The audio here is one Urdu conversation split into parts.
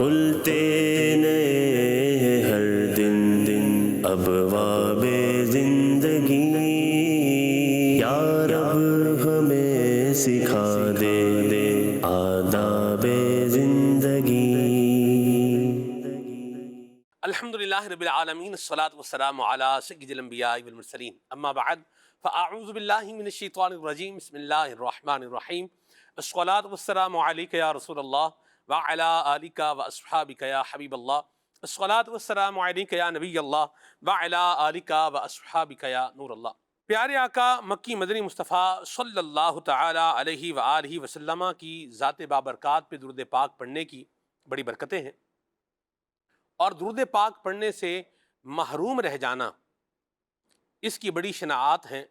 کھلتے نئے ہر دن ابواب زندگی، یا رب ہمیں سکھا دے آداب زندگی۔ الحمدللہ رب العالمین، الصلاۃ والسلام علی سید الانبیاء والمرسلین، اما بعد فاعوذ باللہ من الشیطان الرجیم، بسم اللہ الرحمن الرحیم۔ الصلاۃ والسلام علیک یا رسول اللہ وعلی آلک واصحابک یا حبیب اللہ، الصلاۃ والسلام علیک یا نبی اللہ وعلی آلک واصحابک یا نور اللہ۔ پیارے آقا مکی مدنی مصطفیٰ صلی اللہ تعالی علیہ وآلہ وسلم کی ذات بابرکات پہ درود پاک پڑھنے کی بڑی برکتیں ہیں، اور درود پاک پڑھنے سے محروم رہ جانا اس کی بڑی شناعات ہیں،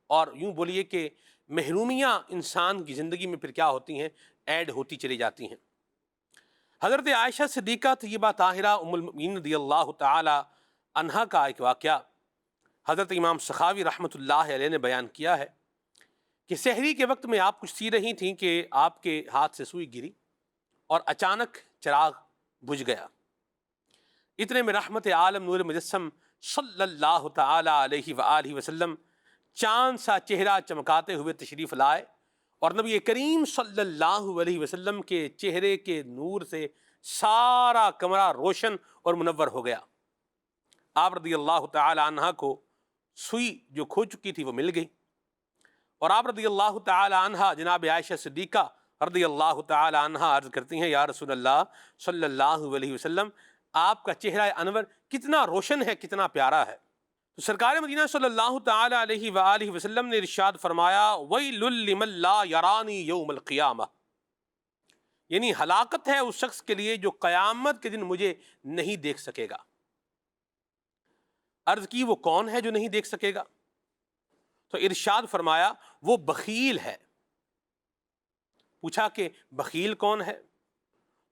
اور یوں بولیے کہ محرومیاں انسان کی زندگی میں پھر کیا ہوتی ہیں، ایڈ ہوتی چلی جاتی ہیں۔ حضرت عائشہ صدیقہ طیبہ طاہرہ ام المؤمنین رضی اللہ تعالی عنہا کا ایک واقعہ حضرت امام سخاوی رحمۃ اللہ علیہ نے بیان کیا ہے کہ سحری کے وقت میں آپ کچھ سی رہی تھیں کہ آپ کے ہاتھ سے سوئی گری اور اچانک چراغ بجھ گیا۔ اتنے میں رحمت عالم نور مجسم صلی اللہ تعالی علیہ وآلہ وسلم چاند سا چہرہ چمکاتے ہوئے تشریف لائے، اور نبی کریم صلی اللہ علیہ وسلم کے چہرے کے نور سے سارا کمرہ روشن اور منور ہو گیا۔ آپ رضی اللہ تعالی عنہ کو سوئی جو کھو چکی تھی وہ مل گئی، اور آپ رضی اللہ تعالی عنہ جناب عائشہ صدیقہ رضی اللہ تعالی عنہ عرض کرتی ہیں، یا رسول اللہ صلی اللہ علیہ وسلم، آپ کا چہرہ انور کتنا روشن ہے، کتنا پیارا ہے۔ تو سرکار مدینہ صلی اللہ تعالی علیہ وآلہ وسلم نے ارشاد فرمایا، وَيْلٌ لِّمَن لَّا يَرَانِي يَوْمَ الْقِيَامَةِ، یعنی ہلاکت ہے اس شخص کے لیے جو قیامت کے دن مجھے نہیں دیکھ سکے گا۔ عرض کی وہ کون ہے جو نہیں دیکھ سکے گا؟ تو ارشاد فرمایا وہ بخیل ہے۔ پوچھا کہ بخیل کون ہے؟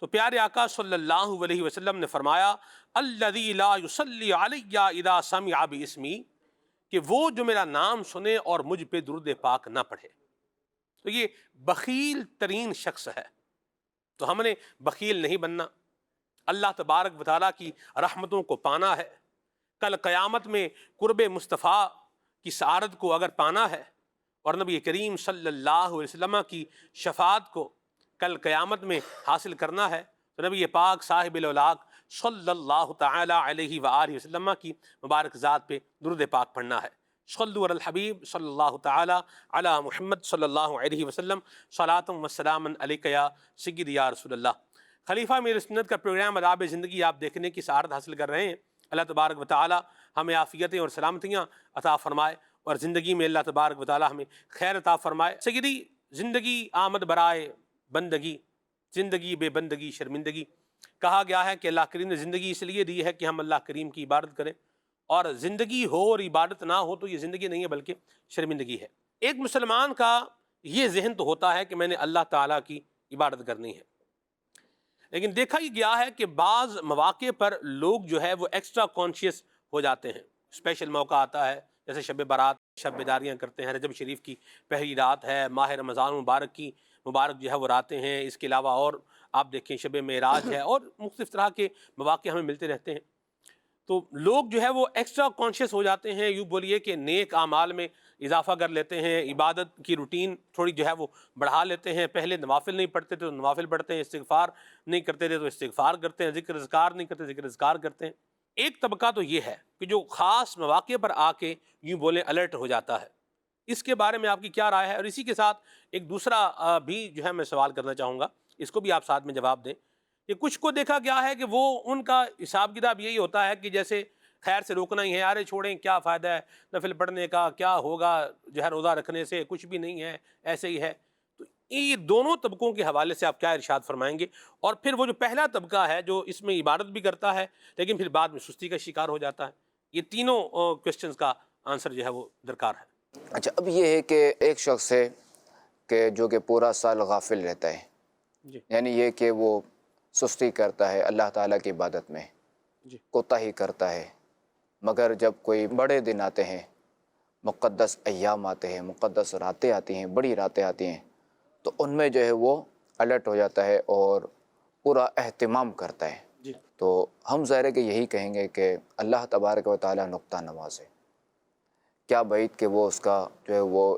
تو پیارے آقا صلی اللہ علیہ وسلم نے فرمایا، الذی لا یصلی علی اذا سمع باسمی، کہ وہ جو میرا نام سنے اور مجھ پہ درود پاک نہ پڑھے۔ تو یہ بخیل ترین شخص ہے۔ تو ہم نے بخیل نہیں بننا، اللہ تبارک و تعالیٰ کی رحمتوں کو پانا ہے۔ کل قیامت میں قرب مصطفیٰ کی سعادت کو اگر پانا ہے، اور نبی کریم صلی اللہ علیہ وسلم کی شفاعت کو کل قیامت میں حاصل کرنا ہے، تو نبی پاک صاحب الاولاق صلی اللہ تعالی علیہ وآلہ وسلم کی مبارک ذات پہ درود پاک پڑھنا ہے۔ صلوا علی الحبیب صلی اللہ تعالی علی محمد صلی اللہ علیہ وسلم، صلاۃ و سلام علیک یا سیدی یا رسول اللہ۔ خلیفہ میرے سنت کا پروگرام آداب زندگی آپ دیکھنے کی سعادت حاصل کر رہے ہیں۔ اللہ تبارک و تعالی ہمیں عافیتیں اور سلامتیاں عطا فرمائے، اور زندگی میں اللہ تبارک و تعالی ہمیں خیر عطا فرمائے۔ سیدی، زندگی آمد برائے بندگی، زندگی بے بندگی شرمندگی۔ کہا گیا ہے کہ اللہ کریم نے زندگی اس لیے دی ہے کہ ہم اللہ کریم کی عبادت کریں، اور زندگی ہو اور عبادت نہ ہو تو یہ زندگی نہیں ہے بلکہ شرمندگی ہے۔ ایک مسلمان کا یہ ذہن تو ہوتا ہے کہ میں نے اللہ تعالیٰ کی عبادت کرنی ہے، لیکن دیکھا یہ گیا ہے کہ بعض مواقع پر لوگ جو ہے وہ ایکسٹرا کانشیس ہو جاتے ہیں۔ اسپیشل موقع آتا ہے جیسے شب برات، شب بیداریاں کرتے ہیں، رجب شریف کی پہلی رات ہے، ماہ رمضان مبارک کی مبارک جو ہے وہ راتیں ہیں، اس کے علاوہ اور آپ دیکھیں شب معراج ہے، اور مختلف طرح کے مواقع ہمیں ملتے رہتے ہیں۔ تو لوگ جو ہے وہ ایکسٹرا کانشیس ہو جاتے ہیں، یوں بولیے کہ نیک اعمال میں اضافہ کر لیتے ہیں، عبادت کی روٹین تھوڑی جو ہے وہ بڑھا لیتے ہیں۔ پہلے نوافل نہیں پڑھتے تھے تو نوافل پڑھتے ہیں، استغفار نہیں کرتے تھے تو استغفار کرتے ہیں، ذکر اذکار نہیں کرتے ذکر اذکار کرتے ہیں۔ ایک طبقہ تو یہ ہے کہ جو خاص مواقع پر آ کے یوں بولیں الرٹ ہو جاتا ہے۔ اس کے بارے میں آپ کی کیا رائے ہے؟ اور اسی کے ساتھ ایک دوسرا بھی جو ہے میں سوال کرنا چاہوں گا، اس کو بھی آپ ساتھ میں جواب دیں کہ کچھ کو دیکھا گیا ہے کہ وہ ان کا حساب کتاب یہی ہوتا ہے کہ جیسے خیر سے روکنا ہی ہے، ارے چھوڑیں کیا فائدہ ہے نفل پڑھنے کا، کیا ہوگا جو ہے روزہ رکھنے سے، کچھ بھی نہیں ہے، ایسے ہی ہے۔ تو یہ دونوں طبقوں کے حوالے سے آپ کیا ارشاد فرمائیں گے؟ اور پھر وہ جو پہلا طبقہ ہے جو اس میں عبادت بھی کرتا ہے لیکن پھر بعد میں سستی کا شکار ہو جاتا ہے، یہ تینوں کوشچنز کا آنسر جو ہے وہ درکار ہے۔ اچھا، اب یہ ہے کہ ایک شخص ہے کہ جو کہ پورا سال غافل رہتا ہے، جی یعنی یہ کہ وہ سستی کرتا ہے اللہ تعالیٰ کی عبادت میں، جی کوتاہی کرتا ہے، مگر جب کوئی بڑے دن آتے ہیں، مقدس ایام آتے ہیں، مقدس راتیں آتی ہیں، بڑی راتیں آتی ہیں، تو ان میں جو ہے وہ الرٹ ہو جاتا ہے اور پورا اہتمام کرتا ہے. جی تو ہم ظاہر ہے کہ یہی کہیں گے کہ اللہ تبارک و تعالیٰ نقطہ نواز ہے. کیا بعید کہ وہ اس کا جو ہے وہ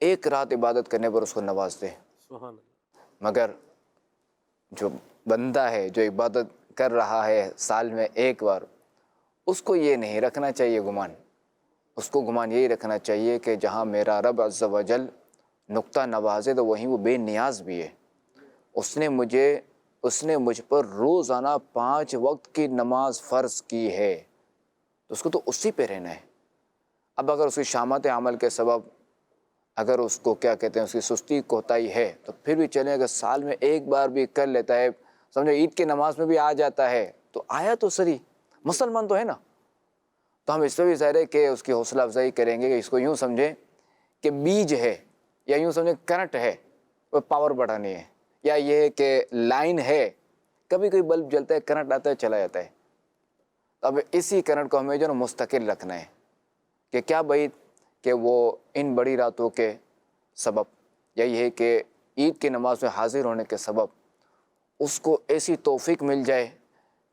ایک رات عبادت کرنے پر اس کو نواز دے. سبحان اللہ. مگر جو بندہ ہے جو عبادت کر رہا ہے سال میں ایک بار، اس کو یہ نہیں رکھنا چاہیے گمان. اس کو گمان یہی رکھنا چاہیے کہ جہاں میرا رب عز و جل نقطہ نواز ہے تو وہیں وہ بے نیاز بھی ہے. اس نے مجھ پر روزانہ 5 وقت کی نماز فرض کی ہے، تو اس کو تو اسی پہ رہنا ہے. اب اگر اس کی شامت عمل کے سبب اگر اس کو کیا کہتے ہیں اس کی سستی کوتاہی ہے تو پھر بھی چلیں. اگر سال میں ایک بار بھی کر لیتا ہے، سمجھو عید کی نماز میں بھی آ جاتا ہے تو آیا تو سری مسلمان تو ہے نا. تو ہم اس پہ بھی ظاہر ہے کہ اس کی حوصلہ افزائی کریں گے کہ اس کو یوں سمجھیں کہ بیج ہے، یا یوں سمجھیں کرنٹ ہے، وہ پاور بٹھانی ہے، یا یہ ہے کہ لائن ہے، کبھی کوئی بلب جلتا ہے کرنٹ آتا ہے چلا جاتا ہے. تو اب اسی کرنٹ کو ہمیں جو ہے نا مستقل رکھنا ہے کہ کیا بعید کہ وہ ان بڑی راتوں کے سبب یا یہ ہے کہ عید کی نماز میں حاضر ہونے کے سبب اس کو ایسی توفیق مل جائے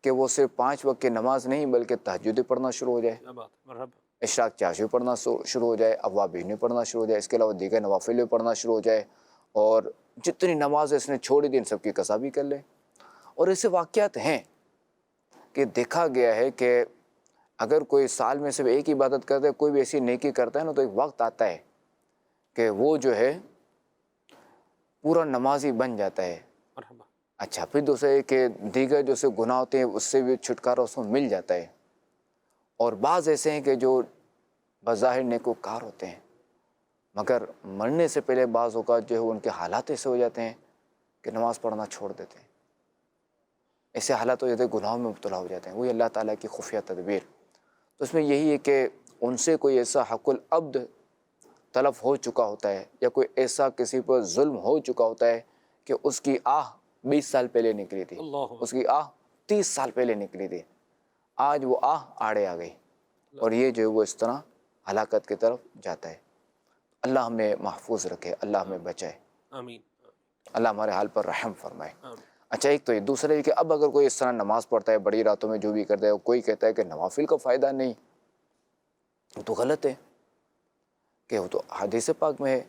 کہ وہ صرف 5 وقت کی نماز نہیں بلکہ تہجد پڑھنا شروع ہو جائے، کیا بات ہے. مرحبا. اشراق چاشوی پڑھنا شروع ہو جائے، اوابین بھی پڑھنا شروع ہو جائے، اس کے علاوہ دیگر نوافل بھی پڑھنا شروع ہو جائے، اور جتنی نمازیں اس نے چھوڑی دی ان سب کی قضا بھی کر لے. اور ایسے واقعات ہیں کہ دیکھا گیا ہے کہ اگر کوئی سال میں صرف ایک عبادت کرتا ہے، کوئی بھی ایسی نیکی کرتا ہے نا، تو ایک وقت آتا ہے کہ وہ جو ہے پورا نمازی بن جاتا ہے. مرحبا. اچھا پھر دوسرے کہ دیگر جو سے گناہ ہوتے ہیں اس سے بھی چھٹکارا اس کو مل جاتا ہے. اور بعض ایسے ہیں کہ جو بظاہر نیکوکار ہوتے ہیں مگر مرنے سے پہلے بعض اوقات جو ہے ان کے حالات ایسے ہو جاتے ہیں کہ نماز پڑھنا چھوڑ دیتے ہیں. ایسے حالات ہو جاتے ہیں گناہوں میں مبتلا ہو جاتے ہیں. وہی اللہ تعالیٰ کی خفیہ تدبیر. تو اس میں یہی ہے کہ ان سے کوئی ایسا حق العبد تلف ہو چکا ہوتا ہے یا کوئی ایسا کسی پر ظلم ہو چکا ہوتا ہے کہ اس کی آہ 20 سال پہلے نکلی تھی، اللہ. اس کی آہ 30 سال پہلے نکلی تھی، آج وہ آہ آڑے آ گئی اور یہ جو ہے وہ اس طرح ہلاکت کی طرف جاتا ہے. اللہ ہمیں محفوظ رکھے، اللہ ہمیں بچائے، آمین. اللہ ہمارے حال پر رحم فرمائے. آمین. اچھا ایک تو یہ دوسرا یہ کہ اب اگر کوئی اس طرح نماز پڑھتا ہے بڑی راتوں میں جو بھی کرتا ہے، کوئی کہتا ہے کہ نوافل کا فائدہ نہیں، تو غلط ہے. کہ وہ تو حدیث پاک میں ہے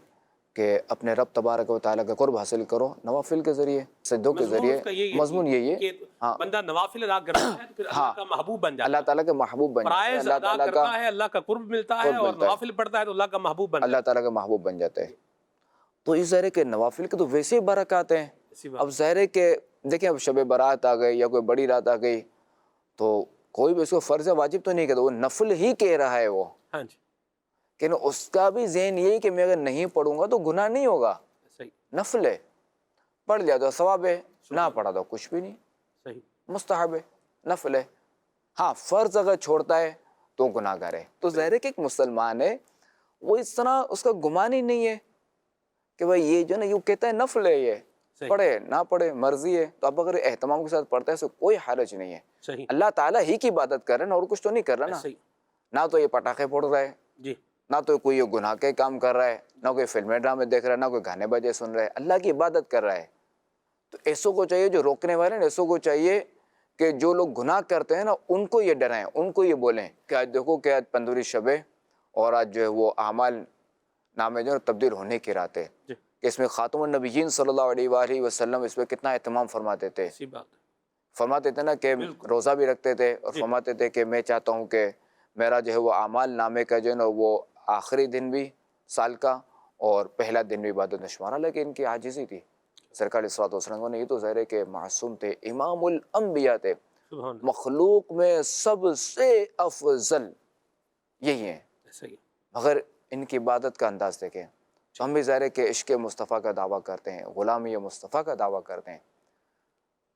کہ اپنے رب تبارک و تعالیٰ کا قرب حاصل کرو نوافل کے ذریعے، سجدوں کے ذریعے. مضمون یہی ہے کہ ہاں بندہ نوافل ادا کرتا ہے تو پھر اللہ کا محبوب بن جاتا ہے. اللہ تعالیٰ کے محبوب بن جاتا ہے، فرائض اللہ ادا تعالیٰ کا کرتا ہے اللہ کا قرب ملتا ہے، قرب اور ملتا ہے، نوافل پڑھتا ہے تو اللہ کا محبوب بن اللہ جاتا تعالیٰ کا محبوب بن جاتا ہے. تو اس ظاہر ہے کہ نوافل کے تو ویسے ہی برکات ہیں. ہے. اب ظاہر ہے کہ دیکھیں اب شب برات آ گئی یا کوئی بڑی رات آ گئی تو کوئی بھی اس کو فرض واجب تو نہیں کہتا، وہ نفل ہی کہہ رہا ہے وہ، ہاں جی کہ اس کا بھی ذہن یہی کہ میں اگر نہیں پڑھوں گا تو گناہ نہیں ہوگا، صحیح نفل ہے، پڑھ لیا تو ثواب ہے، نہ پڑھا تو کچھ بھی نہیں، صحیح. مستحب ہے، نفل ہے. ہاں فرض اگر چھوڑتا ہے تو گناہ گار ہے. تو ظاہر ہے کہ ایک مسلمان ہے وہ اس طرح اس کا گمان ہی نہیں ہے کہ بھائی یہ جو نا یوں کہتا ہے نفل ہے، یہ صحیح. پڑھے نہ پڑھے مرضی ہے. تو اب اگر اہتمام کے ساتھ پڑھتا ہے تو کوئی حرج نہیں ہے، صحیح. اللہ تعالیٰ ہی کی عبادت کر رہے ہیں نا، اور کچھ تو نہیں کر رہا نا. صحیح. نہ تو یہ پٹاخے پھوڑ رہا ہے، جی نہ تو کوئی یہ گناہ کے کام کر رہا ہے، نہ کوئی فلمیں ڈرامے دیکھ رہا ہے، نہ کوئی گانے بجے سن رہا ہے، اللہ کی عبادت کر رہا ہے. تو ایسوں کو چاہیے جو روکنے والے ہیں، ایسوں کو چاہیے کہ جو لوگ گناہ کرتے ہیں نا ان کو یہ ڈرائیں، ان کو یہ بولیں کہ آج دیکھو کہ آج پندوری شب ہے اور آج جو ہے وہ اعمال نامے جو ہے تبدیل ہونے کی رات ہے، جی کہ اس میں خاتم النبیین صلی اللہ علیہ وآلہ وسلم اس پہ کتنا اہتمام فرماتے تھے. اسی بات ہے. فرماتے تھے نا کہ روزہ بھی رکھتے تھے اور فرماتے تھے کہ میں چاہتا ہوں کہ میرا جو ہے وہ اعمال نامے کا جو ہے نا وہ آخری دن بھی سال کا اور پہلا دن بھی عبادت میں شمار. حالانکہ ان کی عاجزی تھی سرکار علیہ الصلوۃ والسلام نے. یہ تو ظاہر ہے کہ معصوم تھے، امام الانبیاء تھے، سبحان اللہ. مخلوق میں سب سے افضل یہی ہیں، صحیح. مگر ان کی عبادت کا انداز دیکھیں. ہم بھی ظاہر ہے کہ عشق مصطفیٰ کا دعویٰ کرتے ہیں، غلامی مصطفیٰ کا دعویٰ کرتے ہیں.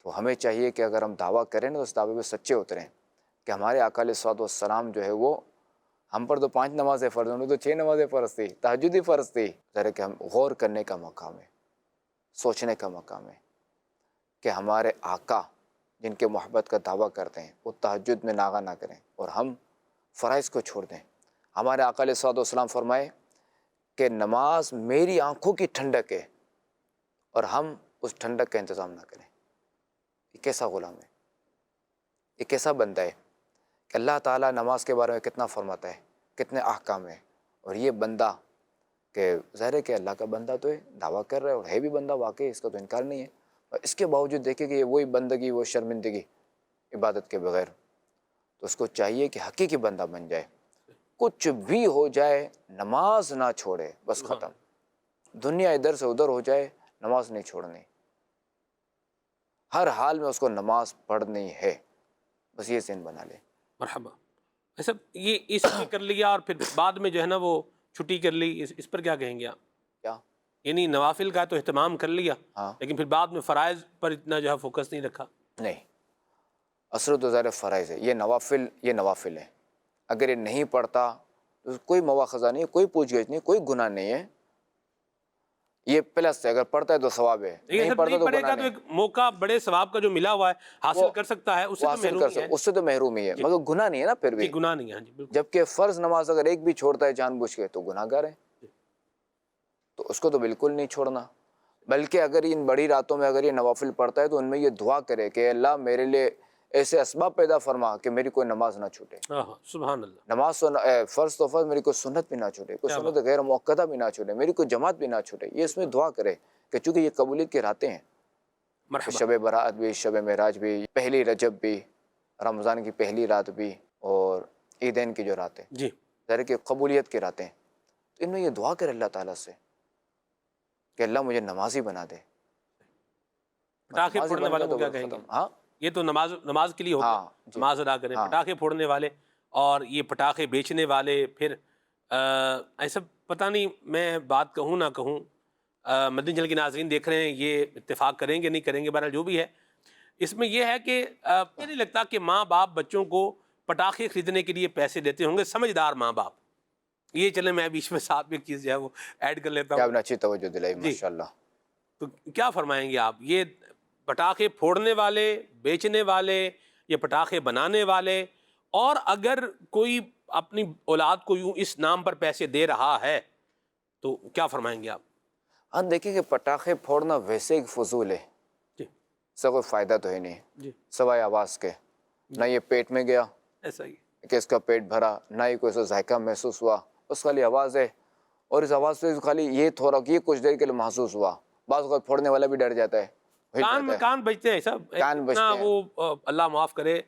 تو ہمیں چاہیے کہ اگر ہم دعویٰ کریں نا تو اس دعوے میں سچے اتریں کہ ہمارے آقا علیہ الصلوۃ والسلام جو ہے وہ ہم پر تو 5 نمازیں فرض، انہوں تو 6 نمازیں فرض تھی، تہجد ہی فرض تھی. ظاہر ہے کہ ہم غور کرنے کا مقام ہے، سوچنے کا مقام ہے کہ ہمارے آقا جن کے محبت کا دعویٰ کرتے ہیں وہ تہجد میں ناغہ نہ کریں اور ہم فرائض کو چھوڑ دیں. ہمارے آقا علیہ الصلوۃ والسلام فرمائے کہ نماز میری آنکھوں کی ٹھنڈک ہے اور ہم اس ٹھنڈک کا انتظام نہ کریں. یہ کیسا غلام ہے، یہ کیسا بندہ ہے کہ اللہ تعالیٰ نماز کے بارے میں کتنا فرماتا ہے، کتنے احکام ہیں، اور یہ بندہ کہ ظاہر ہے کہ اللہ کا بندہ تو ہے، دعویٰ کر رہا ہے اور ہے بھی بندہ واقعی، اس کا تو انکار نہیں ہے، اور اس کے باوجود دیکھیں کہ یہ وہی بندگی، وہ شرمندگی عبادت کے بغیر، تو اس کو چاہیے کہ حقیقی بندہ بن جائے، کچھ بھی ہو جائے نماز نہ چھوڑے، بس ختم، دنیا ادھر سے ادھر ہو جائے نماز نہیں چھوڑنی، ہر حال میں اس کو نماز پڑھنی ہے، بس یہ ذہن بنا لے۔ مرحبا۔ ایسا یہ اس میں کر لیا اور پھر بعد میں جو ہے نا وہ چھٹی کر لی، اس پر کیا کہیں گے آپ؟ کیا؟ یعنی نوافل کا تو اہتمام کر لیا، ہاں، لیکن پھر بعد میں فرائض پر اتنا جو ہے فوکس نہیں رکھا۔ نہیں، اصل تو ظاہر فرائض ہے، یہ نوافل ہے، اگر یہ نہیں پڑھتا تو کوئی مواخذہ نہیں ہے، کوئی پوچھ گچھ نہیں، کوئی گناہ نہیں ہے، یہ پلس ہے، اگر پڑھتا ہے تو ثواب ہے، نہیں پڑھتا نہیں تو پڑھے گناہ گا تو نہیں، ایک موقع بڑے ثواب کا جو ملا ہوا ہے حاصل وہ کر سکتا ہے، اس سے وہ تو حاصل محروم کر ہی ہے۔ سکتا، اس سے تو محروم ہی ہے، مگر گناہ نہیں ہے نا پھر بھی، جی گناہ نہیں ہے، ہاں جی بالکل۔ جبکہ فرض نماز اگر ایک بھی چھوڑتا ہے جان بوجھ کے تو گناہ گار ہے، تو اس کو تو بالکل نہیں چھوڑنا، بلکہ اگر ان بڑی راتوں میں اگر یہ نوافل پڑھتا ہے تو ان میں یہ دعا کرے کہ اللہ میرے لیے ایسے اسباب پیدا فرما کہ میری کوئی نماز نہ چھوٹے، ہاں ہاں سبحان اللہ، نماز تو فرض تو فرض، میری کوئی سنت بھی نہ چھوٹے، کوئی کیا سنت بات، غیر موقتہ بھی نہ چھوٹے، میری کوئی جماعت بھی نہ چھوٹے، یہ اس میں دعا کرے کہ چونکہ یہ قبولیت کی راتیں ہیں، مرحبا۔ شب برات بھی، شب معراج بھی، پہلی رجب بھی، رمضان کی پہلی رات بھی، اور عیدین کی جو راتیں، جی ظاہر کہ قبولیت کی راتیں، تو ان میں یہ دعا کرے اللہ تعالیٰ سے کہ اللہ مجھے نمازی بنا دے، پٹاخے نمازی پھوڑنے بن گیا والوں کو تو کیا بس کہیں گے؟ ختم۔ ہاں یہ تو نماز کے لیے ہو گیا، ہاں جی، نماز ادا کریں، ہاں پٹاخے پھوڑنے والے اور یہ پٹاخے بیچنے والے، پھر ایسا پتہ نہیں میں بات کہوں نہ کہوں، مدنی چینل کے ناظرین دیکھ رہے ہیں، یہ اتفاق کریں گے نہیں کریں گے، بہرحال جو بھی ہے، اس میں یہ ہے کہ مجھے نہیں لگتا کہ ماں باپ بچوں کو پٹاخے خریدنے کے لیے پیسے دیتے ہوں گے، سمجھدار ماں باپ۔ یہ چلیں میں بیچ میں ساتھ میں ایک چیز جو ہے وہ ایڈ کر لیتا کیا ہوں، آپ نے اچھی توجہ دلائی، جی ماشاءاللہ۔ تو کیا فرمائیں گے آپ؟ یہ پٹاخے پھوڑنے والے، بیچنے والے، یہ پٹاخے بنانے والے، اور اگر کوئی اپنی اولاد کو یوں اس نام پر پیسے دے رہا ہے تو کیا فرمائیں گے آپ؟ ہم دیکھیں کہ پٹاخے پھوڑنا ویسے ایک فضول ہے، جی اس سے کوئی فائدہ تو ہے نہیں، جی سوائے آواز کے، نہ یہ پیٹ میں گیا ایسا ہی کہ اس کا پیٹ بھرا، نہ ہی کوئی سا ذائقہ محسوس ہوا، بس خالی آواز ہے، اور اس آواز سے خالی یہ تھوڑا کہ یہ کچھ دیر کے لیے محسوس ہوا، بعض اوقات پھوڑنے والا بھی ڈر جاتا ہے، ہل جاتا ہے، کان بجتے ہیں سب، کان اتنا بجتے ہیں، وہ اللہ معاف کرے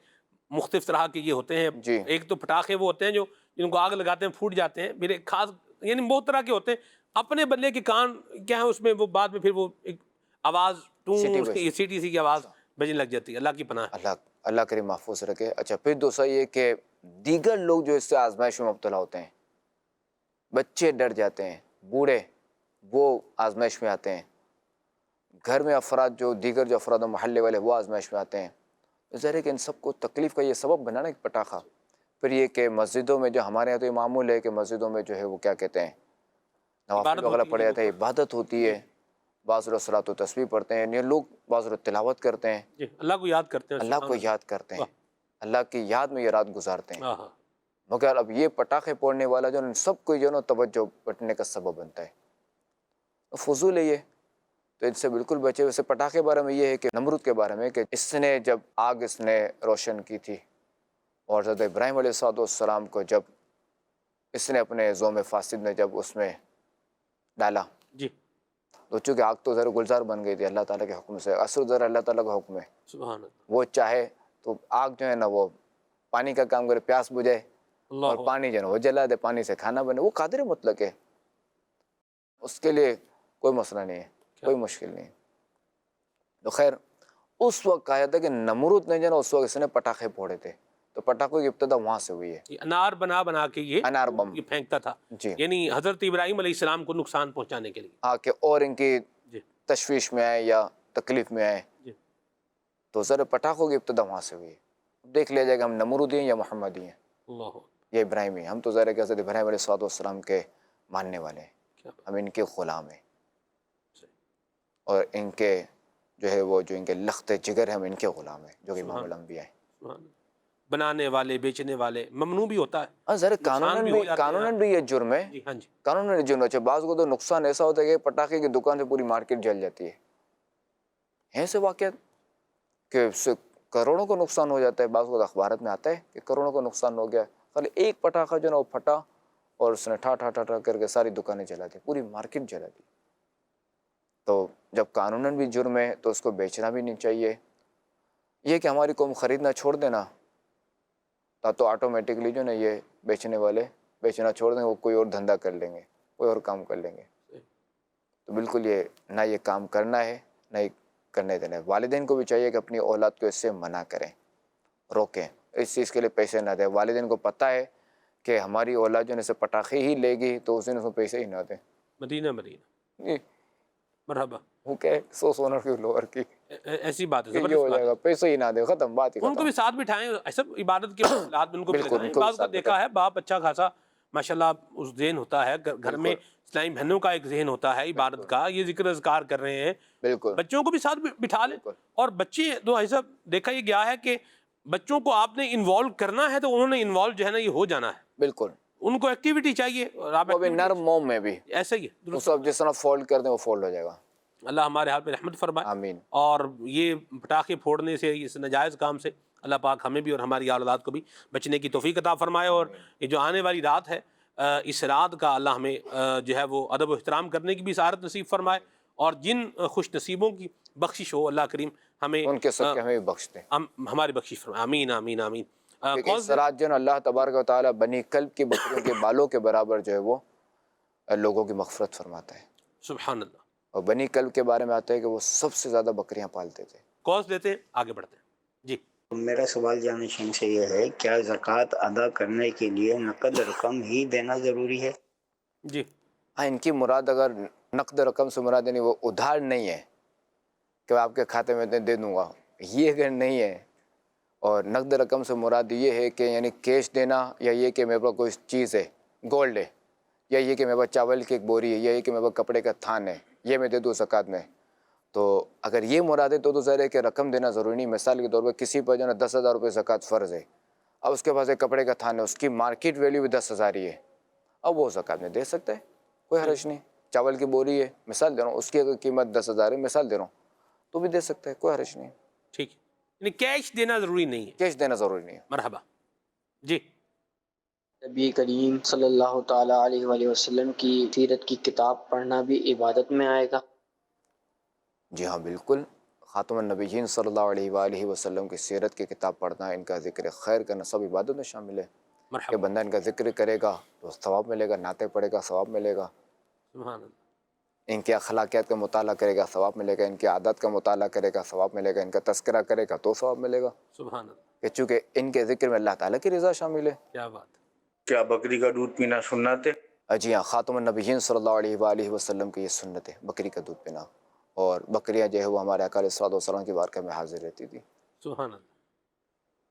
مختلف طرح کے یہ ہوتے ہیں، جی ایک تو پٹاخے وہ ہوتے ہیں جو جن کو آگ لگاتے ہیں پھوٹ جاتے ہیں، پھر ایک خاص یعنی بہت طرح کے ہوتے ہیں، اپنے بندے کے کان کیا ہے اس میں وہ بعد میں پھر وہ ایک آواز سٹی ٹوں بجتی، یہ سیٹی سی کی آواز بجنے لگ جاتی ہے، اللہ کی پناہ ہے۔ اللہ کریم محفوظ رکھے۔ اچھا پھر دوسرا یہ کہ دیگر لوگ جو اس سے آزمائش میں مبتلا ہوتے ہیں، بچے ڈر جاتے ہیں، بوڑھے وہ آزمائش میں آتے ہیں، گھر میں افراد جو دیگر جو افراد محلے والے وہ آزمائش میں آتے ہیں، ظاہر ہے کہ ان سب کو تکلیف کا یہ سبب بنا نا ایک پٹاخہ۔ پھر یہ کہ مسجدوں میں جو ہمارے یہاں تو یہ معمول ہے کہ مسجدوں میں جو ہے وہ کیا کہتے ہیں نوافل عبادت وغیرہ ہوتی پڑھے ہے، جاتے ہیں، عبادت ہوتی ہے، بعض لوگ صلاۃ و تسبیح پڑھتے ہیں، یہ لوگ بعض لوگ تلاوت کرتے ہیں، جی اللہ کو یاد کرتے ہیں، اللہ سبحان کو یاد کرتے ہیں، اللہ کی یاد میں یہ رات گزارتے ہیں، ہاں مگر اب یہ پٹاخے پھوڑنے والا جو ان سب کو جو ہے نا توجہ بٹنے کا سبب بنتا ہے، فضول ہے یہ، تو ان سے بالکل بچے۔ ویسے پٹاخے کے بارے میں یہ ہے کہ نمرود کے بارے میں کہ اس نے جب آگ اس نے روشن کی تھی، اور حضرت ابراہیم علیہ السلام کو جب اس نے اپنے زوم فاسد میں جب اس میں ڈالا، جی تو چونکہ آگ تو ذرا گلزار بن گئی تھی اللہ تعالیٰ کے حکم سے، اصل ذرا اللہ تعالیٰ کا حکم ہے، سبحان اللہ، وہ چاہے تو آگ جو ہے نا وہ پانی کا کام کرے، پیاس بجھائے، اور اللہ پانی جو ہے نا وہ جلا دے، پانی سے کھانا بنے، وہ قادر مطلق ہے، اس کے لیے کوئی مسئلہ نہیں ہے، کوئی مشکل نہیں ہے۔ تو خیر اس وقت کہا جاتا ہے کہ نمرود نے جو ہے نا اس وقت اس نے پٹاخے پھوڑے تھے، تو پٹاخوں کی ابتدا وہاں سے ہوئی ہے، یہ انار بنا کے انار بم، یہ پھینکتا تھا، جی یعنی حضرت ابراہیم علیہ السلام کو نقصان پہنچانے کے لیے۔ ہاں، کہ اور ان کی جی تشویش میں آئے یا تکلیف میں آئے، جی تو ذرا پٹاخوں کی ابتدا وہاں سے ہوئی ہے۔ دیکھ لیا جائے کہ ہم نمرودی ہیں یا محمدی ہیں اللہ یا ابراہیمی ہیں، ہم تو ذرا کہ حضرت ابراہیم علیہ السلام کے ماننے والے ہیں، کیا بات، ہم ان کے غلام ہیں، صحیح، اور ان کے جو ہے وہ جو ان کے لخت جگر ہیں ہم ان کے غلام ہیں، جو کہ امام سبحان الانبیاء ہیں۔ سبحان اللہ۔ بنانے والے بیچنے والے ممنوع بھی ہوتا ہے، ہاں ذرا نقصان بھی ہو جاتے ہیں، قانوناً بھی یہ جرم ہے، جی ہاں جی قانوناً یہ جرم ہے۔ اچھا بعض کو تو نقصان ایسا ہوتا ہے کہ پٹاخے کی دکان سے پوری مارکیٹ جل جاتی ہے ایسے واقعات کہ اس سے کروڑوں کو نقصان ہو جاتا ہے. بعض وقت اخبارات میں آتا ہے کہ کروڑوں کو نقصان ہو گیا. خالی ایک پٹاخہ جو نا وہ پھٹا اور اس نے ٹھا ٹھا ٹھا ٹھا کر کے ساری دکانیں جلا دی, پوری مارکیٹ جلا دی. تو جب قانوناً بھی جرم ہے تو اس کو بیچنا بھی نہیں چاہیے. یہ کہ ہماری قوم خریدنا چھوڑ دینا تو آٹومیٹکلی جو نا یہ بیچنے والے بیچنا چھوڑ دیں, وہ کوئی اور دھندا کر لیں گے, کوئی اور کام کر لیں گے. تو بالکل یہ نہ یہ کام کرنا ہے نہ یہ کرنے دینا ہے. والدین کو بھی چاہیے کہ اپنی اولاد کو اس سے منع کریں, روکیں, اس چیز کے لیے پیسے نہ دیں. والدین کو پتہ ہے کہ ہماری اولاد جو ہے اسے پٹاخے ہی لے گی تو اس دن اس کو پیسے ہی نہ دیں. مدینہ مدینہ مرحبا. وہ کیا ہے 100 سونر کی لوہر کی ایسی بات ہے, یہ زبردست ہو بات جائے ہے. گا, پیسے ہی نہ دیں, ختم بات ہی ان کو ختم. بھی ساتھ بٹھائیں, ایسا عبادت کے معاملات میں ان کو بھی بالکل، لگائیں. ان کو بھی بعض کا ساتھ دیکھا ہے باپ اچھا خاصا ماشاءاللہ اس ذہن ہوتا ہے گھر میں, اسلامی بہنوں کا ایک ذہن ہوتا ہے عبادت کا, یہ ذکر اذکار کر رہے ہیں, بالکل بچوں کو بھی ساتھ بٹھا لیں. بالکل. اور بچے تو ایسا دیکھا یہ گیا ہے کہ بچوں کو آپ نے انوالو کرنا ہے تو انہوں نے انوالو جو ہے نا یہ ہو جانا ہے. بالکل ان کو ایکٹیویٹی چاہیے اور آپ وہ بھی نرم موم میں بھی ایسا ہی ہے. اس درست کو آپ جس طرح فولڈ کر دیں وہ فولڈ ہو جائے گا. اللہ ہمارے حال پہ رحمت فرمائے. آمین. اور یہ پٹاخے پھوڑنے سے, اس ناجائز کام سے اللہ پاک ہمیں بھی اور ہماری اولاد کو بھی بچنے کی توفیق عطا فرمائے. اور یہ جو آنے والی رات ہے, اس رات کا اللہ ہمیں جو ہے وہ ادب و احترام کرنے کی بھی سعادت نصیب فرمائے. اور جن خوش نصیبوں کی بخشش ہو اللہ کریم ہمیں ان کے صدقے ہمیں بھی بخش دیں. ہماری بخشش فرمائے. آمین آمین آمین. کیونکہ اس رات جو ہے نا اللہ تبارک و تعالیٰ بنی کلب کی بکریوں کے بالوں کے برابر جو ہے وہ لوگوں کی مغفرت فرماتا ہے. سبحان اللہ. اور بنی کلب کے بارے میں آتا ہے کہ وہ سب سے زیادہ بکریاں پالتے تھے. کون دیتے ہیں, آگے بڑھتے ہیں. جی میرا سوال جانشین سے یہ ہے, کیا زکوٰۃ ادا کرنے کے لیے نقد رقم ہی دینا ضروری ہے؟ جی ہاں, ان کی مراد اگر نقد رقم سے مراد یعنی وہ ادھار نہیں ہے کہ میں آپ کے کھاتے میں دے دوں گا, یہ اگر نہیں ہے. اور نقد رقم سے مراد یہ ہے کہ یعنی کیش دینا, یا یہ کہ میرے پاس کوئی چیز ہے گولڈ ہے, یا یہ کہ میرے پاس چاول کی ایک بوری ہے, یا یہ کہ میرے پاس کپڑے کا تھان ہے, یہ میں دے دوں زکوٰۃ میں. تو اگر یہ مراد ہے تو ظاہر ہے کہ رقم دینا ضروری نہیں. مثال کے طور پر کسی پر جو ہے نا 10,000 روپے زکوٰۃ فرض ہے, اب اس کے پاس ایک کپڑے کا تھان ہے, اس کی مارکیٹ ویلیو بھی 10,000 ہی ہے, اب وہ زکوٰۃ میں دے سکتا ہے, کوئی حرج نہیں. چاول کی بوری ہے, مثال دے رہا ہوں, اس کی اگر قیمت 10,000 ہے, مثال دے رہا ہوں, تو بھی دے سکتا ہے, کوئی حرج نہیں. ٹھیک ہے, یعنی کیش دینا ضروری نہیں ہے. کیش دینا ضروری نہیں ہے. مرحبا. جی نبی کریم صلی اللہ تعالیٰ علیہ وآلہ وسلم کی سیرت کی کتاب پڑھنا بھی عبادت میں آئے گا؟ جی ہاں بالکل. خاتم النبیین صلی اللہ علیہ وآلہ وسلم کی سیرت کی کتاب پڑھنا, ان کا ذکر خیر کرنا سب عبادت میں شامل ہے. کہ مرحبا. بندہ ان کا ذکر کرے گا تو ثواب ملے گا, نعتیں پڑھے گا ثواب ملے گا, سبحان اللہ. ان کے اخلاقیات کا مطالعہ کرے گا ثواب ملے گا, ان کی عادت کا مطالعہ کرے گا ثواب ملے گا, ان کا تذکرہ کرے گا تو ثواب ملے گا. سبحان اللہ. کہ چونکہ ان کے ذکر میں اللہ تعالیٰ کی رضا شامل ہے. کیا بات ہے. کیا بکری کا دودھ پینا سنت ہے؟ جی ہاں, خاتم النبیین صلی اللہ علیہ وآلہ وسلم کی یہ سنت ہے بکری کا دودھ پینا. اور بکریاں جو ہے وہ ہمارے آقا علیہ الصلوۃ والسلام کی بارگاہ میں حاضر رہتی تھی. سبحان اللہ.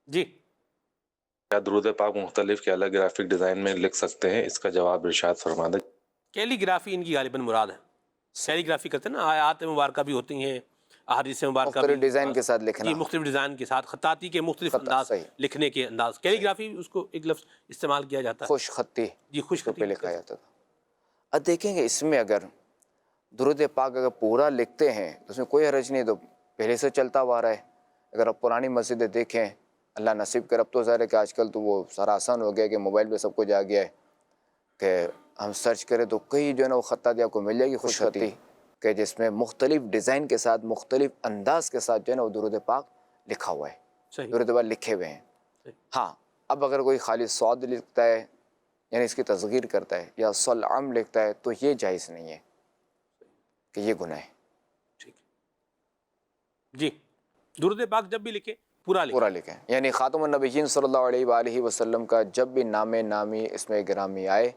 جی کیا درود پاک مختلف کیلیگرافک ڈیزائن میں لکھ سکتے ہیں؟ اس کا جواب ارشاد فرما دیں. کیلی گرافی ان کی غالباً مراد ہے. کیلی گرافی کرتے ہیں نا, آیات مبارکہ بھی ہوتی ہیں, احادیث مبارکہ مختلف بھی, ڈیزائن کے ساتھ لکھنا. جی مختلف ڈیزائن کے ساتھ, خطاطی کے مختلف انداز, صحیح. لکھنے کے انداز. کیلی گرافی اس کو ایک لفظ استعمال کیا جاتا ہے. خوش خطی جی خوش پہ خطی لکھا جاتا تھا. اب دیکھیں گے اس میں اگر درود پاک اگر پورا لکھتے ہیں تو اس میں کوئی حرج نہیں, تو پہلے سے چلتا ہوا رہا ہے. اگر آپ پرانی مسجدیں دیکھیں, اللہ نصیب کر, اب تو ظاہر ہے کہ آج کل تو وہ سارا آسان ہو گیا کہ موبائل پہ سب کچھ آ گیا ہے, کہ ہم سرچ کریں تو کئی جو ہے نا وہ خطاطی آپ کو مل جائے گی, خوش خطی, کہ جس میں مختلف ڈیزائن کے ساتھ مختلف انداز کے ساتھ جو ہے نا وہ درود پاک لکھا ہوا ہے, صحیح. درود پاک لکھے ہوئے ہیں. صحیح. ہاں, اب اگر کوئی خالی صاد لکھتا ہے یعنی اس کی تصغیر کرتا ہے, یا صلعم لکھتا ہے, تو یہ جائز نہیں ہے, کہ یہ گناہ ہے. ٹھیک ہے. جی درود پاک جب بھی لکھے پورا لکھے. پورا لکھیں. یعنی خاتم النبیین صلی اللہ علیہ وآلہ وسلم کا جب بھی نام نامی اسم گرامی آئے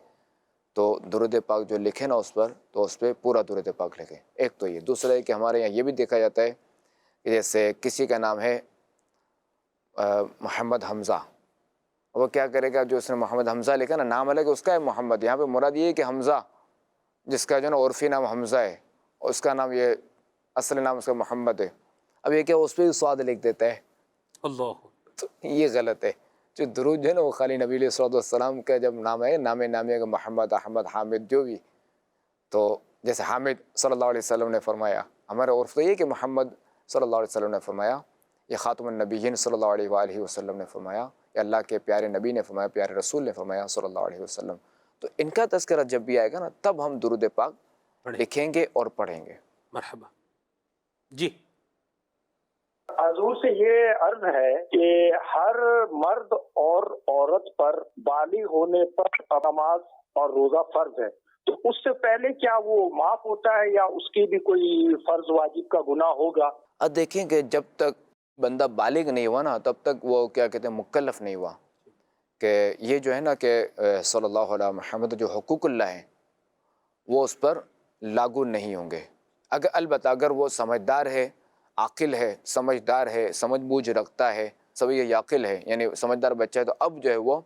تو درود پاک جو لکھیں نا اس پر, تو اس پہ پورا درود پاک لکھیں. ایک تو یہ. دوسرا ہے کہ ہمارے یہاں یہ بھی دیکھا جاتا ہے کہ جیسے کسی کا نام ہے محمد حمزہ, وہ کیا کرے گا, جو اس نے محمد حمزہ لکھا نا, نام الگ اس کا ہے محمد, یہاں پہ مراد یہ ہے کہ حمزہ جس کا جو ہے نا عرفی نام حمزہ ہے, اور اس کا نام یہ اصل نام اس کا محمد ہے. اب یہ کیا اس پہ بھی سواد لکھ دیتا ہے, اللہ, تو یہ غلط ہے. جو درود جو ہے نا وہ خالی نبی علیہ الصلوۃ والسلام کا جب نام ہے, نام نامی کا محمد, احمد, حامد جو بھی, تو جیسے حامد صلی اللہ علیہ وسلم نے فرمایا, ہمارا عرف تو یہ کہ محمد صلی اللہ علیہ وسلم نے فرمایا, یہ خاتم النبیین صلی اللہ علیہ وآلہ وسلم نے فرمایا، یا اللہ کے پیارے نبی نے فرمایا، پیارے رسول نے فرمایا صلی اللہ علیہ وسلم. تو ان کا تذکرہ جب بھی آئے گا نا، تب ہم درود پاک لکھیں گے اور پڑھیں گے. مرحبا. جی حضور سے یہ عرض ہے کہ ہر مرد اور عورت پر بالغ ہونے پر نماز اور روزہ فرض ہے، تو اس سے پہلے کیا وہ معاف ہوتا ہے یا اس کی بھی کوئی فرض واجب کا گناہ ہوگا؟ اب دیکھیں کہ جب تک بندہ بالغ نہیں ہوا نا، تب تک وہ کیا کہتے ہیں مکلف نہیں ہوا، کہ یہ جو ہے نا کہ صلی اللہ علیہ محمد جو حقوق اللہ ہیں وہ اس پر لاگو نہیں ہوں گے. البتہ اگر وہ سمجھدار ہے، عاقل ہے، سمجھدار ہے، سمجھ بوجھ رکھتا ہے، سب یہ عاقل ہے، یعنی سمجھدار بچہ ہے، تو اب جو ہے وہ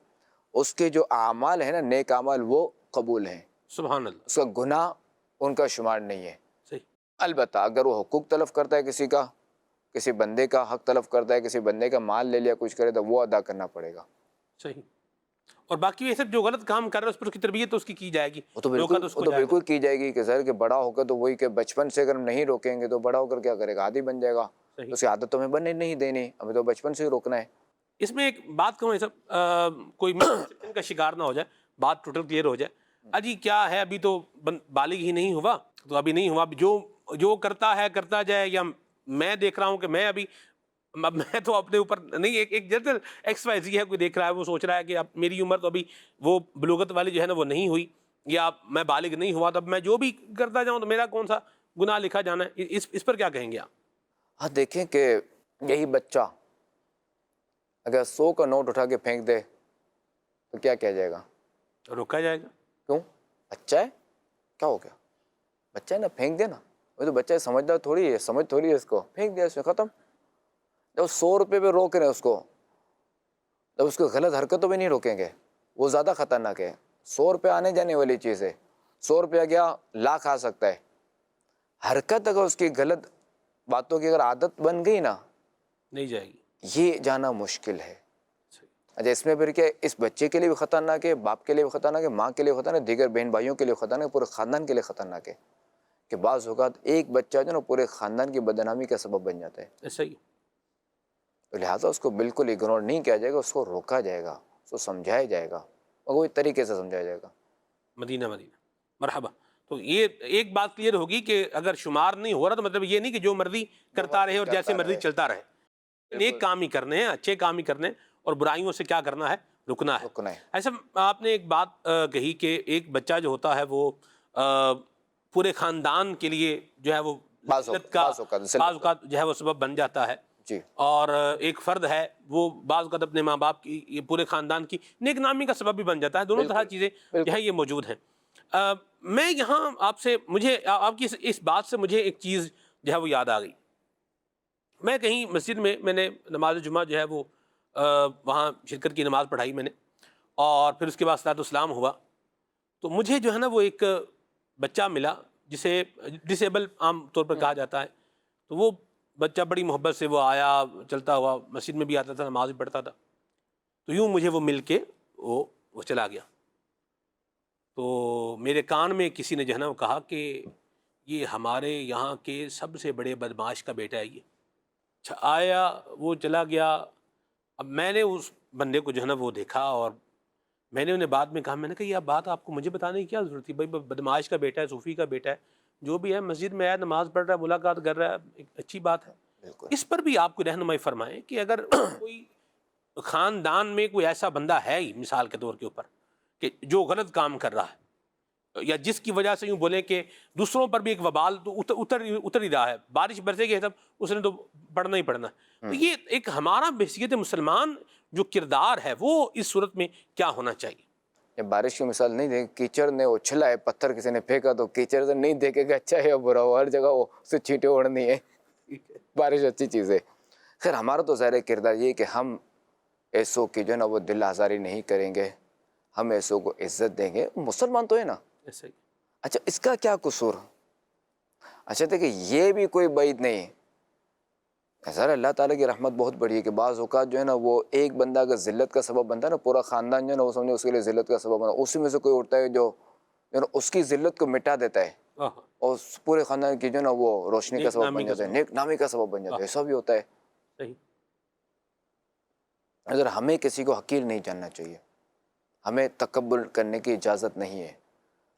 اس کے جو اعمال ہیں نا، نیک اعمال، وہ قبول ہیں. سبحان اللہ. اس کا گناہ ان کا شمار نہیں ہے. صحیح. البتہ اگر وہ حقوق تلف کرتا ہے، کسی کا، کسی بندے کا حق تلف کرتا ہے، کسی بندے کا مال لے لیا، کچھ کرے، تو وہ ادا کرنا پڑے گا. صحیح. اور باقی یہ سب جو غلط کام کر رہے ہیں اس پر اس کی تربیت تو اس کی جائے گی، وہ تو روکا تو اس کو بالکل جائے گا. کی جائے گی کہ ظاہر کہ بڑا ہو کر تو وہی کہ بچپن سے اگر ہم نہیں روکیں گے تو بڑا ہو کر کیا کرے گا، عادی بن جائے گا. صحیح. تو اس کی عادت ہمیں بننے نہیں دینی، ہمیں تو بچپن سے ہی روکنا ہے. اس میں ایک بات کہوں، سب کوئی مسکنسپشن کا شکار نہ ہو جائے، بات ٹوٹل کلیئر ہو جائے. اجی کیا ہے، ابھی تو بالغ ہی نہیں ہوا، تو ابھی نہیں ہوا، جو کرتا ہے کرتا جائے، یا میں دیکھ رہا ہوں کہ میں ابھی میں تو اپنے اوپر نہیں، ایک جنرل ایکس وائی زی ہے، کوئی دیکھ رہا ہے، وہ سوچ رہا ہے کہ اب میری عمر تو ابھی وہ بلوغت والی جو ہے نا وہ نہیں ہوئی، یا میں بالغ نہیں ہوا، تب میں جو بھی کرتا جاؤں تو میرا کون سا گناہ لکھا جانا ہے. اس پر کیا کہیں گے آپ؟ ہاں دیکھیں کہ یہی بچہ اگر 100 کا نوٹ اٹھا کے پھینک دے تو کیا کیا جائے گا؟ روکا جائے گا. کیوں؟ بچہ ہے، کیا ہو گیا؟ بچہ ہے نا، پھینک دے نا. وہ تو بچہ ہے، سمجھدار تھوڑی ہے، سمجھ تھوڑی ہے اس کو، پھینک دیا اس میں، ختم. جب 100 روپے پہ روک رہے ہیں اس کو، جب اس کو غلط حرکتوں پہ نہیں روکیں گے، وہ زیادہ خطرناک ہے. 100 روپے آنے جانے والی چیز ہے، 100 روپیہ گیا لاکھ آ سکتا ہے. حرکت اگر اس کی غلط باتوں کی اگر عادت بن گئی نا، نہیں جائے گی. یہ جانا مشکل ہے. اچھا، اس میں پھر کیا، اس بچے کے لیے بھی خطرناک ہے، باپ کے لیے بھی خطرناک ہے، ماں کے لیے خطرناک ہے، دیگر بہن بھائیوں کے لیے خطرناک ہے، پورے خاندان کے لیے خطرناک ہے. کہ بعض اوقات ایک بچہ جو نا پورے خاندان کی بدنامی کا سبب بن جاتا ہے. صحیح. تو لہٰذا اس کو بالکل اگنور نہیں کیا جائے گا، اس کو روکا جائے گا، اس کو سمجھایا جائے گا، اور وہ طریقے سے سمجھایا جائے گا. مدینہ. مرحبا. تو یہ ایک بات کلیئر ہوگی کہ اگر شمار نہیں ہو رہا تو مطلب یہ نہیں کہ جو مرضی کرتا رہے اور جیسے مرضی چلتا رہے. نیک کام ہی کرنے ہیں، اچھے کام ہی کرنے ہیں، اور برائیوں سے کیا کرنا ہے، رکنا ہے. ایسا آپ نے ایک بات کہی کہ ایک بچہ جو ہوتا ہے وہ پورے خاندان کے لیے جو ہے وہ بعض اوقات جو ہے وہ سبب بن جاتا ہے. جی. اور ایک فرد ہے وہ بعض اوقات اپنے ماں باپ کی، یہ پورے خاندان کی نیک نامی کا سبب بھی بن جاتا ہے. دونوں طرح چیزیں جو ہیں یہ موجود ہیں. میں یہاں آپ سے، مجھے آپ کی اس بات سے مجھے ایک چیز جو ہے وہ یاد آ گئی. میں کہیں مسجد میں نے نماز جمعہ جو ہے وہ وہاں شرکت کی، نماز پڑھائی میں نے، اور پھر اس کے بعد صلاۃ السلام ہوا. تو مجھے جو ہے نا وہ ایک بچہ ملا جسے ڈسیبل عام طور پر کہا جاتا ہے. تو وہ بچہ بڑی محبت سے وہ آیا، چلتا ہوا مسجد میں بھی آتا تھا، نماز بھی پڑھتا تھا. تو یوں مجھے وہ مل کے وہ چلا گیا. تو میرے کان میں کسی نے جو ہے نا وہ کہا کہ یہ ہمارے یہاں کے سب سے بڑے بدماش کا بیٹا ہے یہ. اچھا، آیا، وہ چلا گیا. اب میں نے اس بندے کو جو ہے نا وہ دیکھا، اور میں نے انہیں بعد میں کہا، میں نے کہا یہ بات آپ کو مجھے بتانے کی کیا ضرورت تھی بھائی، بدماش کا بیٹا ہے، صوفی کا بیٹا ہے، جو بھی ہے مسجد میں آیا، نماز پڑھ رہا ہے، ملاقات کر رہا ہے، ایک اچھی بات ہے. اس پر بھی آپ کو رہنمائی فرمائیں کہ اگر کوئی خاندان میں کوئی ایسا بندہ ہے ہی، مثال کے طور کے اوپر، کہ جو غلط کام کر رہا ہے، یا جس کی وجہ سے یوں بولیں کہ دوسروں پر بھی ایک وبال تو اتر ہی رہا ہے، بارش برسے گی تب اس نے تو پڑھنا ہی پڑھنا ہے. تو یہ ایک ہمارا بحیثیت مسلمان جو کردار ہے وہ اس صورت میں کیا ہونا چاہیے؟ بارش کی مثال نہیں دیں، کیچڑ نے اچھلا ہے، پتھر کسی نے پھینکا تو کیچڑ سے نہیں دیکھے گا اچھا ہے یا برا ہو، ہر جگہ وہ سے چھینٹیں اڑنی ہے. بارش اچھی چیز ہے. خیر، ہمارا تو ظاہر کردار یہ کہ ہم ایسوں کی جو ہے نا وہ دل آزاری نہیں کریں گے، ہم ایسوں کو عزت دیں گے. مسلمان تو ہے نا. اچھا، اس کا کیا قصور؟ اچھا دیکھیں، یہ بھی کوئی بعید نہیں ہے. ظاہر اللہ تعالیٰ کی رحمت بہت بڑی ہے کہ بعض اوقات جو ہے نا وہ ایک بندہ اگر ذلت کا سبب بنتا ہے نا، پورا خاندان جو ہے نا وہ سمجھے اس کے لیے ذلت کا سبب بنا. اسی میں سے کوئی اٹھتا ہے جو اس کی ذلت کو مٹا دیتا ہے، اور پورے خاندان کی جو ہے نا وہ روشنی کا سبب بن جاتا ہے، نیک نامی کا سبب بن جاتا ہے. ایسا بھی ہوتا ہے. اگر ہمیں کسی کو حقیر نہیں جاننا چاہیے، ہمیں تکبر کرنے کی اجازت نہیں ہے،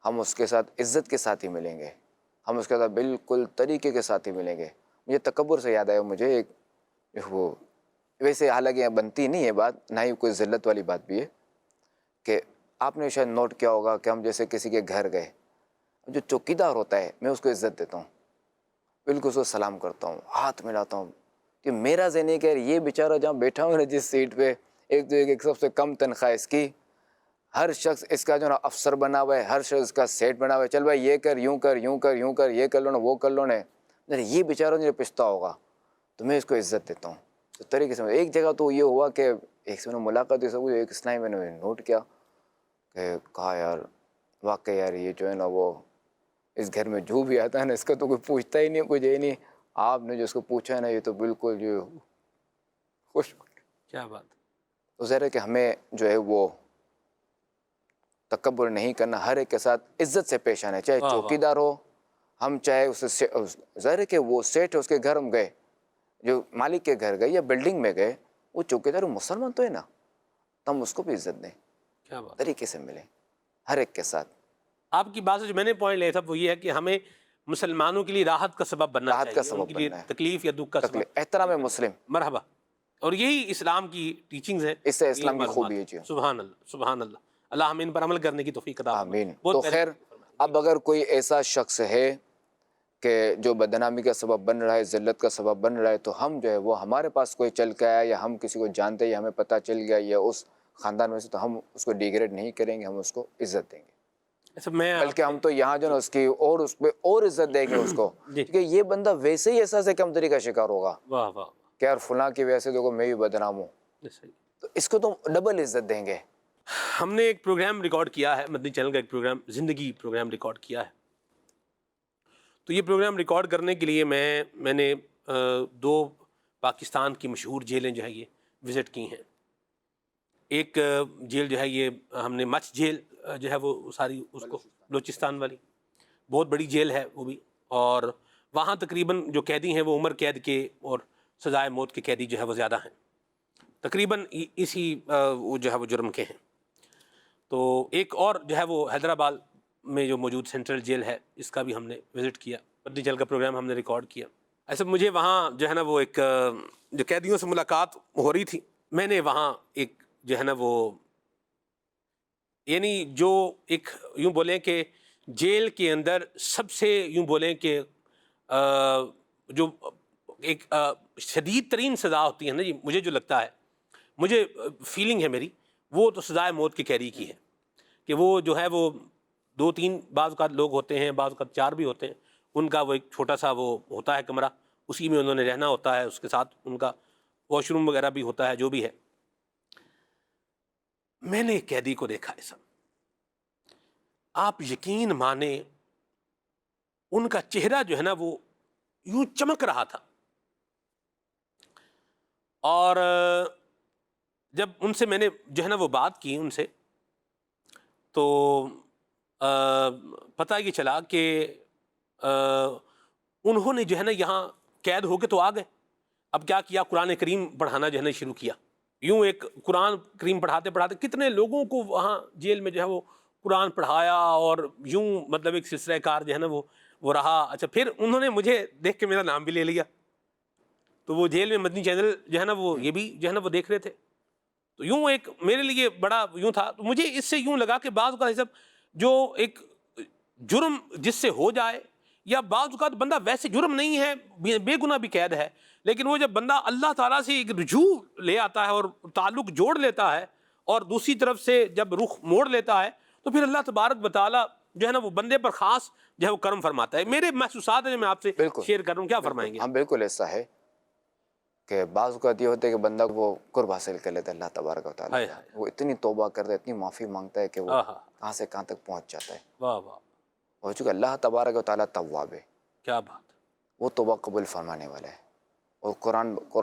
ہم اس کے ساتھ عزت کے ساتھ ہی ملیں گے، ہم اس کے ساتھ بالکل طریقے کے ساتھ ہی ملیں گے۔ مجھے تکبر سے یاد آیا، مجھے ایک وہ ویسے حالانکہ یہاں بنتی نہیں ہے بات، نہ ہی کوئی ذلت والی بات بھی ہے، کہ آپ نے شاید نوٹ کیا ہوگا کہ ہم جیسے کسی کے گھر گئے، جو چوکیدار ہوتا ہے میں اس کو عزت دیتا ہوں، بالکل اس کو سلام کرتا ہوں، ہاتھ ملاتا ہوں، کہ میرا ذہن یہ کہ یہ بیچارہ جہاں بیٹھا ہوں نا جس سیٹ پہ، ایک تو ایک سب سے کم تنخواہ اس کی، ہر شخص اس کا جو نا افسر بنا ہوا ہے، ہر شخص اس کا سیٹ بنا ہوا ہے، چل بھائی یہ کر، یوں کر، یوں کر، یوں کر، یہ کر لو نا، وہ کر لو نا، یہ بیچارہ جو پچھتا ہوگا تو میں اس کو عزت دیتا ہوں۔ تو طریقے سے ایک جگہ تو یہ ہوا کہ ایک سے میں نے ملاقات ہوئی، سب ایک اسلامی میں نے نوٹ کیا کہ کہا یار واقعی یار یہ جو ہے نا وہ اس گھر میں جو بھی آتا ہے نا اس کا تو کوئی پوچھتا ہی نہیں، کوئی ہے نہیں، آپ نے جو اس کو پوچھا ہے نا یہ تو بالکل جو خوش ہو گیا۔ کیا بات۔ تو ظاہر ہے کہ ہمیں جو ہے وہ تکبر نہیں کرنا، ہر ایک کے ساتھ عزت سے پیش آنا ہے، چاہے واہ واہ۔ چوکی دار ہو، ہم چاہے اسے ظاہر ہے کہ وہ سیٹ ہے اس کے گھر ہم گئے، جو مالک کے گھر گئے یا بلڈنگ میں گئے، وہ چوکی دار مسلمان تو ہے نا، تو ہم اس کو بھی عزت دیں، کیا بات۔ طریقے سے ملیں ہر ایک کے ساتھ۔ آپ کی بات سے جو میں نے پوائنٹ لیا تھا وہ یہ ہے کہ ہمیں مسلمانوں کے لیے راحت کا سبب بننا راحت کا چاہیے، ان سبب کے لیے بننا ہے، تکلیف یا دکھ کا سبب۔ احترام مسلم، مرحبا۔ اور یہی اسلام کی ٹیچنگز ہیں، اس سے یہی اسلام کی معلومات خوبی ہے جی۔ سبحان اللہ، سبحان اللہ، اللہ ہمیں ان پر عمل کرنے کی توفیق عطا فرمائے۔ آمین۔ بہت تو پیاری خیر بات فرمائی۔ اب اگر کوئی ایسا شخص ہے کہ جو بدنامی کا سبب بن رہا ہے، ذلت کا سبب بن رہا ہے، تو ہم جو ہے وہ ہمارے پاس کوئی چل کے آیا یا ہم کسی کو جانتے ہیں یا ہمیں پتہ چل گیا یا اس خاندان میں سے، تو ہم اس کو ڈیگریڈ نہیں کریں گے، ہم اس کو عزت دیں گے، اچھا میں بلکہ ہم تو یہاں جو نا اس کی اور اس پہ اور عزت دیں گے اس کو، جی۔ کیونکہ یہ بندہ ویسے ہی احساس کمتری کا شکار ہوگا واہ واہ، کہ یار فلاں کی وجہ سے دیکھو میں بھی بدنام ہوں، صحیح۔ تو اس کو تو ڈبل عزت دیں گے۔ ہم نے ایک پروگرام ریکارڈ کیا ہے، مدنی چینل کا ایک پروگرام، زندگی پروگرام ریکارڈ کیا ہے۔ تو یہ پروگرام ریکارڈ کرنے کے لیے میں نے دو پاکستان کی مشہور جیلیں جو ہے یہ وزٹ کی ہیں۔ ایک جیل جو ہے یہ ہم نے مچھ جیل جو ہے وہ ساری اس کو بلوچستان والی بہت بڑی جیل ہے وہ بھی، اور وہاں تقریباً جو قیدی ہیں وہ عمر قید کے اور سزائے موت کے قیدی جو ہے وہ زیادہ ہیں، تقریباً اسی وہ جو ہے وہ جرم کے ہیں۔ تو ایک اور جو ہے وہ حیدرآباد میں جو موجود سینٹرل جیل ہے، اس کا بھی ہم نے وزٹ کیا، مدنی چینل کا پروگرام ہم نے ریکارڈ کیا۔ ایسے مجھے وہاں جو ہے نا وہ ایک جو قیدیوں سے ملاقات ہو رہی تھی، میں نے وہاں ایک جو ہے نا وہ یعنی جو ایک یوں بولیں کہ جیل کے اندر سب سے یوں بولیں کہ جو ایک شدید ترین سزا ہوتی ہے نا جی، مجھے جو لگتا ہے، مجھے فیلنگ ہے میری، وہ تو سزائے موت کے قیدی کی ہے، کہ وہ جو ہے وہ 2-3 بعض اوقات لوگ ہوتے ہیں، بعض اوقات 4 بھی ہوتے ہیں، ان کا وہ ایک چھوٹا سا وہ ہوتا ہے کمرہ، اسی میں انہوں نے رہنا ہوتا ہے، اس کے ساتھ ان کا واش روم وغیرہ بھی ہوتا ہے، جو بھی ہے۔ میں نے ایک قیدی کو دیکھا ایسا، آپ یقین مانیں ان کا چہرہ جو ہے نا وہ یوں چمک رہا تھا، اور جب ان سے میں نے جو ہے نا وہ بات کی ان سے، تو پتہ یہ چلا کہ انہوں نے جو ہے نا یہاں قید ہو کے تو آ گئے، اب کیا کیا، قرآن کریم پڑھانا جو ہے نا شروع کیا۔ یوں ایک قرآن کریم پڑھاتے پڑھاتے کتنے لوگوں کو وہاں جیل میں جو ہے وہ قرآن پڑھایا، اور یوں مطلب ایک سلسلہ کار جو ہے نا وہ رہا۔ اچھا پھر انہوں نے مجھے دیکھ کے میرا نام بھی لے لیا، تو وہ جیل میں مدنی چینل جو ہے نا وہ یہ بھی جو ہے نا وہ دیکھ رہے تھے، تو یوں ایک میرے لیے بڑا یوں تھا۔ تو مجھے اس سے یوں لگا کہ بعض اوقات سب جو ایک جرم جس سے ہو جائے، یا بعض اوقات بندہ ویسے جرم نہیں ہے، بے گناہ بھی قید ہے، لیکن وہ جب بندہ اللہ تعالیٰ سے ایک رجوع لے آتا ہے اور تعلق جوڑ لیتا ہے، اور دوسری طرف سے جب رخ موڑ لیتا ہے، تو پھر اللہ تبارک و تعالیٰ جو ہے نا وہ بندے پر خاص جو ہے وہ کرم فرماتا ہے۔ میرے محسوسات ہیں جو میں آپ سے شیئر کر رہا ہوں، کیا فرمائیں گے؟ ہم بالکل ایسا ہے کہ بعض اوقات یہ ہوتا ہے کہ بندہ وہ قرب حاصل کر لیتا ہے اللہ تبارک و تعالیٰ، وہ اتنی توبہ کرتا ہے، اتنی معافی مانگتا ہے کہ وہ کہاں سے کہاں تک پہنچ جاتا ہے۔ واہ واہ، اور چونکہ اللہ تبارک و تعالیٰ تواب ہے، کیا بات، وہ توبہ قبول فرمانے والا ہے، اور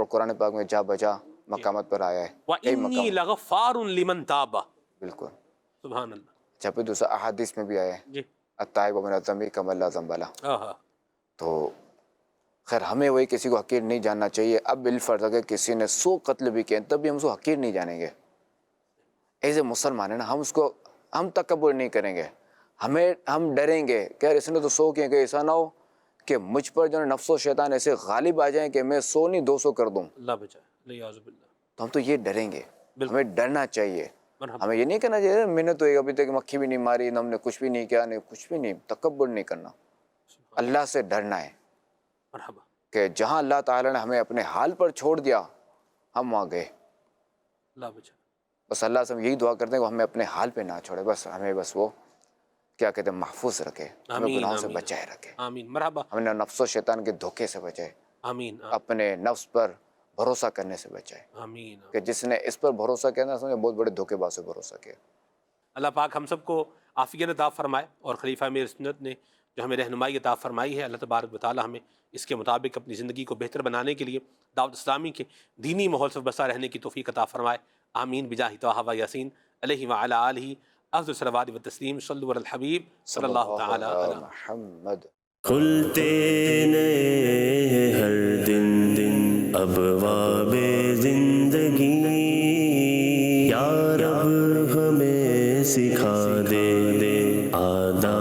قرآن پاک میں جا بجا مقامات پر آیا ہے، کئی وَإِنِّي مقامات، لَغَفَّارٌ لِمَن تَابَ، بالکل۔ سبحان اللہ۔ اچھا پھر دوسرا احادیث میں بھی آیا ہے، جی، التائب من الذنب کمن لا ذنب لہ، تو خیر ہمیں وہی کسی کو حقیر نہیں جاننا چاہیے. اب بالفرض اگر کسی نے 100 قتل بھی کیے تب بھی ہم اس کو حقیر نہیں جانیں گے. ایز اے مسلمان ہے نا, ہم تکبر نہیں کریں گے. ہم ڈریں گے کہ یار اس نے تو 100 کیے, کہ ایسا نہ ہو کہ مجھ پر جو نفس و شیطان ایسے غالب آ جائیں کہ میں 100 نہیں 200 کر دوں. اللہ بچائے, لیاذ باللہ. تو ہم تو یہ ڈریں گے. بالکل. ہمیں ڈرنا چاہیے. مرحبا. ہمیں یہ نہیں کہنا چاہیے میں نے تو ابھی تک مکھی بھی نہیں ماری, ہم نے کچھ بھی نہیں کیا, نہیں کچھ بھی نہیں. تکبر نہیں کرنا, اللہ سے ڈرنا ہے مرحبا. کہ جہاں اللہ تعالیٰ نے ہمیں اپنے حال پر چھوڑ دیا ہم وہاں گئے. اللہ بچائے. بس اللہ سے ہم یہی دعا کرتے ہیں کہ وہ ہمیں اپنے حال پہ نہ چھوڑے, بس ہمیں بس وہ کیا کہتے ہیں محفوظ رکھے, ہمیں آمین, گناہوں سے آمین. بچائے رکھے, آمین. مرحبا. ہمیں نفس و شیطان کے دھوکے سے بچائے, آمین. اپنے نفس پر بھروسہ کرنے سے بچائے. آمین. کہ جس نے اس پر بھروسہ کیا نا, سمجھے بہت بڑے دھوکے باز سے بھروسہ کیا. اللہ پاک ہم سب کو عافیت عطا فرمائے, اور خلیفہ امیر سنت نے جو ہمیں رہنمائی عطا فرمائی ہے, اللہ تبارک و تعالی ہمیں اس کے مطابق اپنی زندگی کو بہتر بنانے کے لیے دعوت اسلامی کے دینی ماحول سے بسا رہنے کی توفیق عطا فرمائے. آمین. بجاہ طہ و یاسین علیہ وعلی آلہ افضل الصلوات و تسلیم. صلوا علی الحبیب صلی اللہ تعالی علی محمد. کھلتے نئے ہر دن ابواب زندگی, یا رب ہمیں سکھا دے آداب